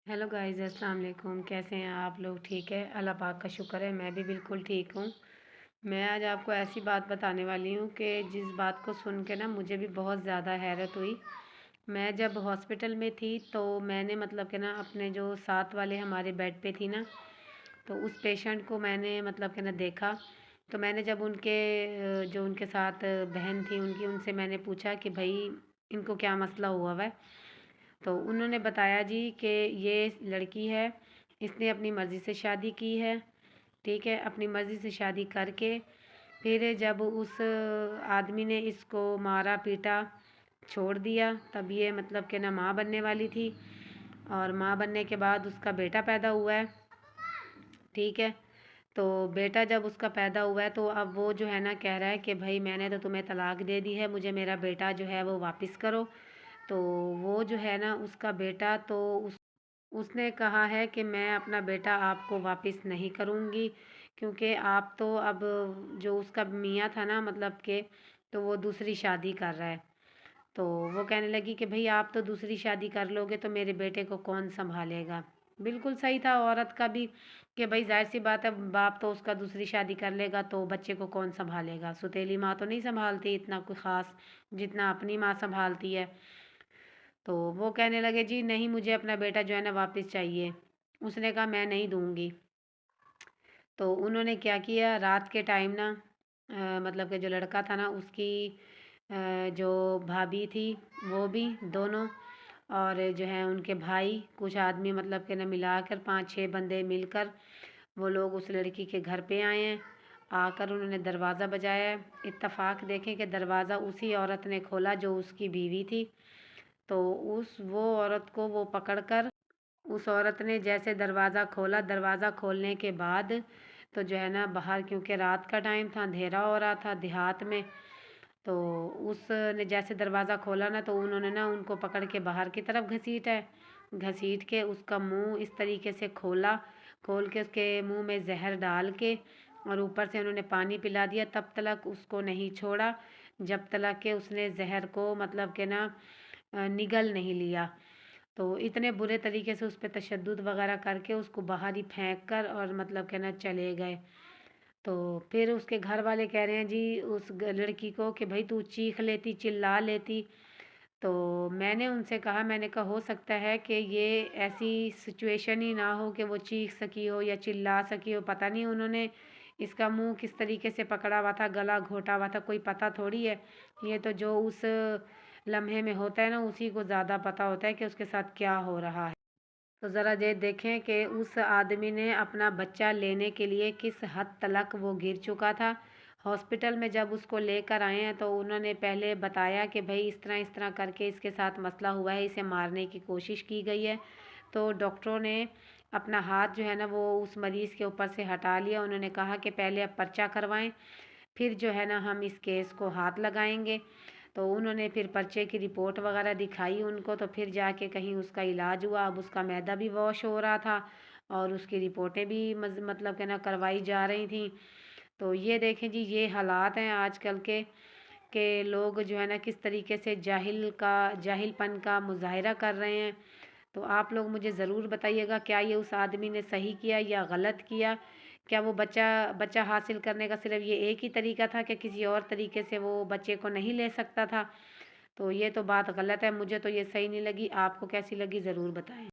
Hello guys, अस्सलाम वालेकुम। कैसे हैं आप लोग? ठीक है, अल्लाह पाक का शुक्र है, मैं भी बिल्कुल ठीक हूँ। मैं आज आपको ऐसी बात बताने वाली हूँ कि जिस बात को सुन के ना मुझे भी बहुत ज़्यादा हैरत हुई। मैं जब हॉस्पिटल में थी तो मैंने मतलब कि ना अपने जो साथ वाले हमारे बेड पे थी ना, तो उस पेशेंट को मैंने मतलब कि ना देखा। तो मैंने जब जो उनके साथ बहन थी उनकी उनसे मैंने पूछा कि भाई इनको क्या मसला हुआ हुआ है। तो उन्होंने बताया जी कि ये लड़की है, इसने अपनी मर्ज़ी से शादी की है, ठीक है। अपनी मर्ज़ी से शादी करके फिर जब उस आदमी ने इसको मारा पीटा छोड़ दिया, तब ये मतलब कि ना माँ बनने वाली थी। और माँ बनने के बाद उसका बेटा पैदा हुआ है, ठीक है। तो बेटा जब उसका पैदा हुआ है तो अब वो जो है ना कह रहा है कि भाई मैंने तो तुम्हें तलाक दे दी है, मुझे मेरा बेटा जो है वो वापस करो। तो वो जो है ना उसका बेटा तो उसने कहा है कि मैं अपना बेटा आपको वापस नहीं करूँगी, क्योंकि आप तो अब जो उसका मियाँ था ना मतलब के, तो वो दूसरी शादी कर रहा है। तो वो कहने लगी कि भई आप तो दूसरी शादी कर लोगे तो मेरे बेटे को कौन सँभालेगा? बिल्कुल सही था औरत का भी कि भई ज़ाहिर-सी बात है, बाप तो उसका दूसरी शादी कर लेगा तो बच्चे को कौन सँभालेगा? सौतेली माँ तो नहीं सँभालती इतना कोई ख़ास, जितना अपनी माँ सँभालती है। तो वो कहने लगे जी नहीं, मुझे अपना बेटा जो है ना वापस चाहिए। उसने कहा मैं नहीं दूँगी। तो उन्होंने क्या किया रात के टाइम ना, मतलब कि जो लड़का था ना उसकी जो भाभी थी वो भी दोनों, और जो है उनके भाई कुछ आदमी मतलब कि ना मिलाकर 5-6 बंदे मिलकर वो लोग उस लड़की के घर पे आए हैं। आकर उन्होंने दरवाज़ा बजाया है। इत्तेफाक देखें कि दरवाज़ा उसी औरत ने खोला जो उसकी बीवी थी। तो उस वो औरत को वो पकड़कर उस औरत ने जैसे दरवाज़ा खोला, दरवाज़ा खोलने के बाद तो जो है ना बाहर, क्योंकि रात का टाइम था, अंधेरा हो रहा था देहात में, तो उसने जैसे दरवाज़ा खोला ना तो उन्होंने ना उनको पकड़ के बाहर की तरफ घसीटा है। घसीट के उसका मुँह इस तरीके से खोला, खोल के उसके मुँह में ज़हर डाल के और ऊपर से उन्होंने पानी पिला दिया। तब तलक उसको नहीं छोड़ा, जब तलक के उसने ज़हर को मतलब कि ना निगल नहीं लिया। तो इतने बुरे तरीके से उस पे तशद्दुद वग़ैरह करके उसको बाहर ही फेंक कर और मतलब कि ना चले गए। तो फिर उसके घर वाले कह रहे हैं जी उस लड़की को कि भाई तू चीख लेती, चिल्ला लेती। तो मैंने उनसे कहा, मैंने कहा हो सकता है कि ये ऐसी सिचुएशन ही ना हो कि वो चीख सकी हो या चिल्ला सकी हो। पता नहीं उन्होंने इसका मुंह किस तरीके से पकड़ा हुआ था, गला घोटा हुआ था, कोई पता थोड़ी है। ये तो जो उस लम्हे में होता है ना उसी को ज़्यादा पता होता है कि उसके साथ क्या हो रहा है। तो ज़रा ये देखें कि उस आदमी ने अपना बच्चा लेने के लिए किस हद तलक वो गिर चुका था। हॉस्पिटल में जब उसको लेकर आए हैं तो उन्होंने पहले बताया कि भई इस तरह करके इसके साथ मसला हुआ है, इसे मारने की कोशिश की गई है। तो डॉक्टरों ने अपना हाथ जो है ना वो उस मरीज़ के ऊपर से हटा लिया। उन्होंने कहा कि पहले आप पर्चा करवाएँ, फिर जो है ना हम इस केस को हाथ लगाएँगे। तो उन्होंने फिर पर्चे की रिपोर्ट वगैरह दिखाई उनको, तो फिर जाके कहीं उसका इलाज हुआ। अब उसका मैदा भी वॉश हो रहा था और उसकी रिपोर्टें भी मतलब कि ना करवाई जा रही थी। तो ये देखें जी ये हालात हैं आजकल के लोग जो है ना किस तरीके से जाहिलपन का मुजाहिरा कर रहे हैं। तो आप लोग मुझे ज़रूर बताइएगा क्या ये उस आदमी ने सही किया या गलत किया? क्या वो बच्चा बच्चा हासिल करने का सिर्फ़ ये एक ही तरीका था कि किसी और तरीके से वो बच्चे को नहीं ले सकता था? तो ये तो बात गलत है, मुझे तो ये सही नहीं लगी। आपको कैसी लगी ज़रूर बताएँ।